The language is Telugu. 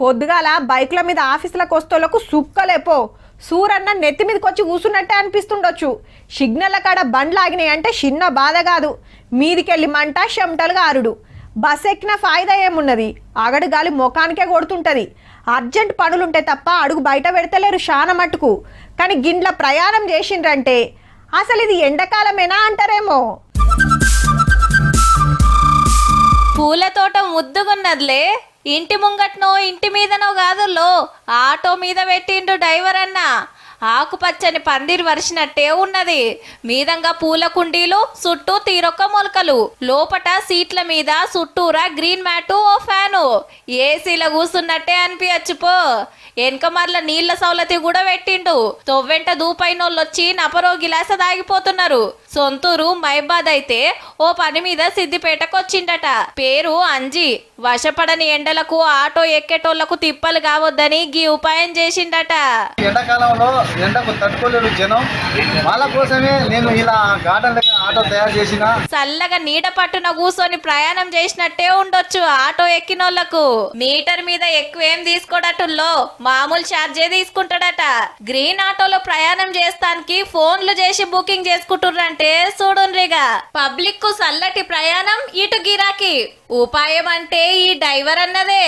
పొద్దుగాల బైక్ల మీద ఆఫీసులకు వస్తోళ్లకు సుక్కలేపో సూరన్న నెత్తి మీదకి వచ్చి కూసున్నట్టే అనిపిస్తుండొచ్చు. సిగ్నల్ కాడ బండ్లు ఆగినాయి అంటే చిన్న బాధ కాదు, మీదికెళ్ళి మంట చెమటలుగా ఆరుడు. బస్ ఎక్కిన ఫాయిదా ఏమున్నది, అగడు గాలి ముఖానికే కొడుతుంటది. అర్జెంట్ పనులుంటే తప్ప అడుగు బయట పెడతలేరు శాన మట్టుకు. కానీ గిండ్ల ప్రయాణం చేసిండ్రంటే అసలు ఇది ఎండాకాలమేనా అంటారేమో. పూల తోట ముద్దుగున్నదిలే, ఇంటి ముంగట్నో ఇంటి మీదనో కాదుల్లో ఆటో మీద పెట్టిండు డ్రైవర్ అన్న. ఆకుపచ్చని పందిరి వరిసినట్టే ఉన్నది. మీదంగా పూల కుండీలు, చుట్టూ తీరొక్క మొలకలు, లోపట సీట్ల మీద చుట్టూరా గ్రీన్ మ్యాటు, ఓ ఫ్యాను. ఏసీలో కూసున్నట్టే అనిపించచ్చు పో. వెనక మరల నీళ్ల సౌలతి కూడా పెట్టిండు. తొవ్వెంట దూపైనోళ్ళొచ్చి నపరో గిలాస దాగిపోతున్నారు. సొంతూరు మైబాద్ అయితే ఓ పని మీద సిద్దిపేటకొచ్చిండట. పేరు అంజీ. వశపడని ఎండలకు ఆటో ఎక్కేటోళ్లకు తిప్పలు కావద్దని గీ ఉపాయం చేసిండట. ఎండాకాలంలో ఎండకు తట్టుకోలేరు జనం, వాళ్ళ కోసమే నేను ఇలా గార్డెన్ ఆటో తయారు చేసిన. చల్లగా నీడ పట్టున కూర్చొని ప్రయాణం చేసినట్టే ఉండొచ్చు ఆటో ఎక్కినోళ్లకు. మీటర్ మీద ఎక్కువేం తీసుకోడటంలో మామూలు ఛార్జే తీసుకుంటాడట. గ్రీన్ ఆటోలో ప్రయాణం చేస్తానికి ఫోన్లు చేసి బుకింగ్ చేసుకుంటుర్రంటే చూడుండ్రిగా. పబ్లిక్ కు చల్లటి ప్రయాణం, ఇటు గిరాకీ. ఉపాయం అంటే ఈ డ్రైవర్ అన్నదే.